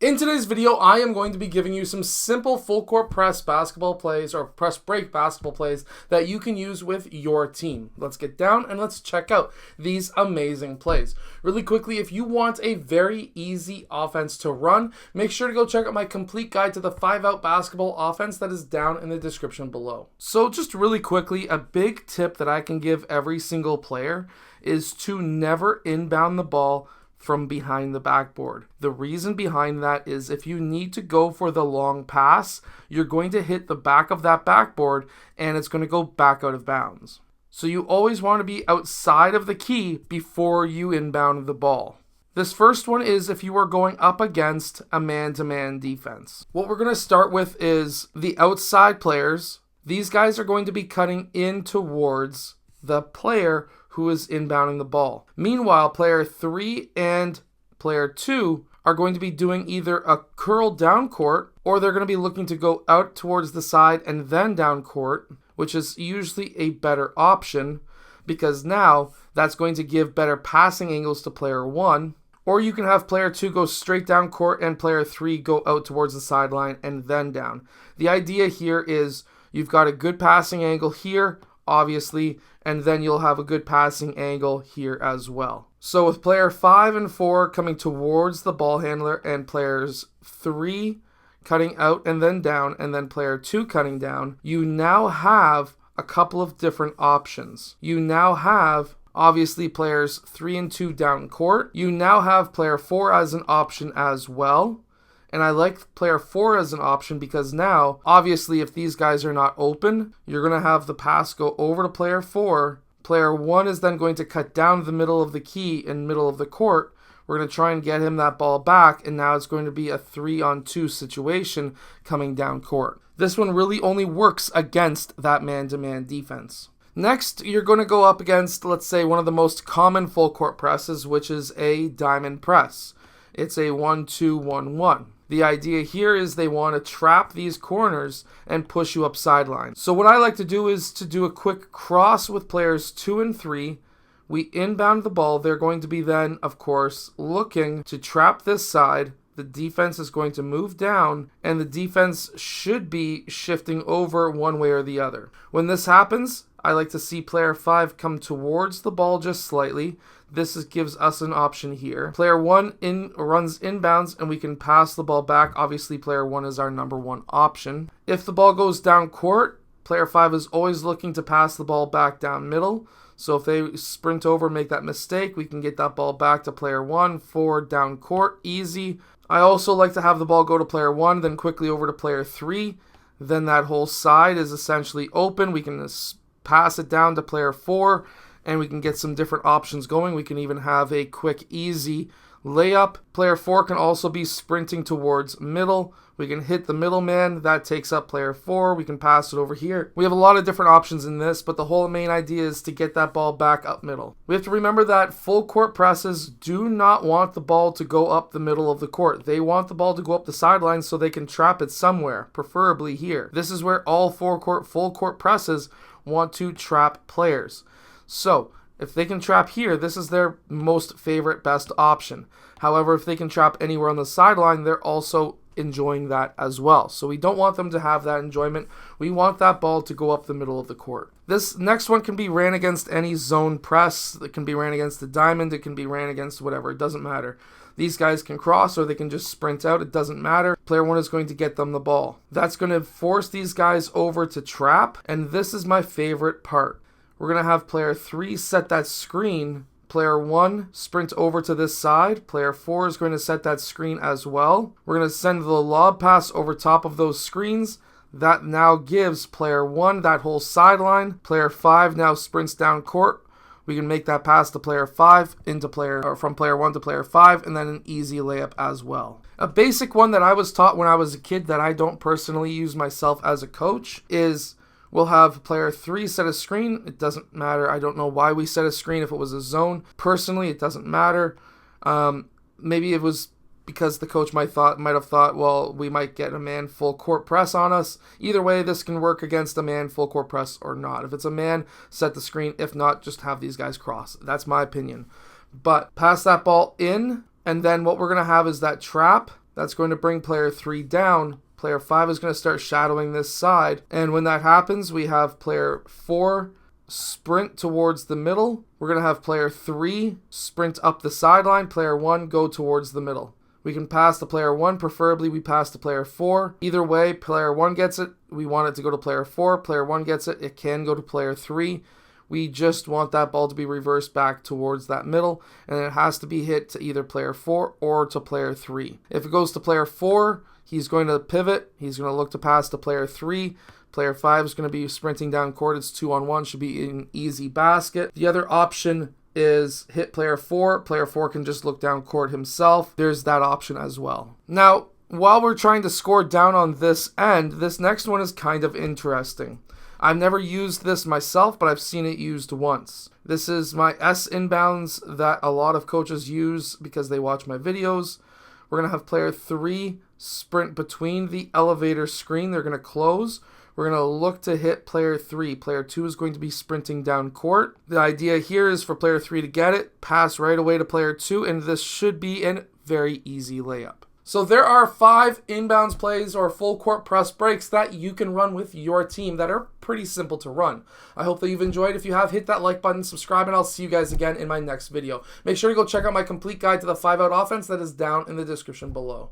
In today's video, I am going to be giving you some simple full court press basketball plays or press break basketball plays that you can use with your team. Let's get down and let's check out these amazing plays. Really quickly, if you want a very easy offense to run, make sure to go check out my complete guide to the 5-out basketball offense that is down in the description below. So just really quickly, a big tip that I can give every single player is to never inbound the ball from behind the backboard. The reason behind that is if you need to go for the long pass, you're going to hit the back of that backboard and it's going to go back out of bounds. So you always want to be outside of the key before you inbound the ball. This first one is if you are going up against a man-to-man defense. What we're going to start with is the outside players. These guys are going to be cutting in towards the player who is inbounding the ball. Meanwhile, player 3 and player 2 are going to be doing either a curl down court or they're going to be looking to go out towards the side and then down court, which is usually a better option because now that's going to give better passing angles to player 1. Or you can have player 2 go straight down court and player 3 go out towards the sideline and then down. The idea here is you've got a good passing angle here, obviously, and then you'll have a good passing angle here as well. So with player 5 and 4 coming towards the ball handler and players 3 cutting out and then player 2 cutting down, you now have a couple of different options. You now have obviously players 3 and 2 down court. You now have player 4 as an option as well. And I like player 4 as an option because now, obviously, if these guys are not open, you're going to have the pass go over to player 4. Player 1 is then going to cut down the middle of the key in middle of the court. We're going to try and get him that ball back, and now it's going to be a 3-on-2 situation coming down court. This one really only works against that man-to-man defense. Next, you're going to go up against, let's say, one of the most common full court presses, which is a diamond press. It's a 1-2-1-1. The idea here is they want to trap these corners and push you up sideline. So what I like to do is to do a quick cross with players 2 and 3. We inbound the ball. They're going to be then, of course, looking to trap this side. The defense is going to move down, and the defense should be shifting over one way or the other. When this happens, I like to see player 5 come towards the ball just slightly. This gives us an option here. Player 1 runs inbounds and we can pass the ball back. Obviously, player 1 is our number 1 option. If the ball goes down court, player 5 is always looking to pass the ball back down middle. So if they sprint over, make that mistake, we can get that ball back to player 1 for down court. Easy. I also like to have the ball go to player 1, then quickly over to player 3. Then that whole side is essentially open. We can pass it down to player 4. And we can get some different options going. We can even have a quick, easy layup. Player 4 can also be sprinting towards middle. We can hit the middleman. That takes up player 4. We can pass it over here. We have a lot of different options in this, but the whole main idea is to get that ball back up middle. We have to remember that full court presses do not want the ball to go up the middle of the court. They want the ball to go up the sideline so they can trap it somewhere, preferably here. This is where all full court presses want to trap players. So, if they can trap here, this is their most favorite, best option. However, if they can trap anywhere on the sideline, they're also enjoying that as well. So we don't want them to have that enjoyment. We want that ball to go up the middle of the court. This next one can be ran against any zone press. It can be ran against the diamond. It can be ran against whatever. It doesn't matter. These guys can cross or they can just sprint out. It doesn't matter. Player 1 is going to get them the ball. That's going to force these guys over to trap. And this is my favorite part. We're going to have player 3 set that screen. Player 1 sprint over to this side. Player 4 is going to set that screen as well. We're going to send the lob pass over top of those screens. That now gives player 1 that whole sideline. Player 5 now sprints down court. We can make that pass to player 5 from player 1 to player 5 and then an easy layup as well. A basic one that I was taught when I was a kid that I don't personally use myself as a coach is we'll have player 3 set a screen. It doesn't matter. I don't know why we set a screen if it was a zone. Personally, it doesn't matter. Maybe it was because the coach might have thought, well, we might get a man full court press on us. Either way, this can work against a man full court press or not. If it's a man, set the screen. If not, just have these guys cross. That's my opinion. But pass that ball in, and then what we're going to have is that trap. That's going to bring player 3 down. Player 5 is going to start shadowing this side. And when that happens, we have player 4 sprint towards the middle. We're going to have player 3 sprint up the sideline. Player 1 go towards the middle. We can pass to player 1, preferably we pass to player 4. Either way, player 1 gets it. We want it to go to player 4. Player 1 gets it. It can go to player 3. We just want that ball to be reversed back towards that middle, and it has to be hit to either player 4 or to player 3. If it goes to player 4, he's going to pivot. He's going to look to pass to player 3. Player 5 is going to be sprinting down court. It's 2-on-1. Should be an easy basket. The other option is hit player 4. Player 4 can just look down court himself. There's that option as well. Now, while we're trying to score down on this end, this next one is kind of interesting. I've never used this myself, but I've seen it used once. This is my S inbounds that a lot of coaches use because they watch my videos. We're going to have player 3 sprint between the elevator screen. They're going to close. We're going to look to hit player 3. Player 2 is going to be sprinting down court. The idea here is for player 3 to get it, pass right away to player 2, and this should be a very easy layup. So there are 5 inbounds plays or full court press breaks that you can run with your team that are pretty simple to run. I hope that you've enjoyed. If you have, hit that like button, subscribe, and I'll see you guys again in my next video. Make sure to go check out my complete guide to the 5-out offense that is down in the description below.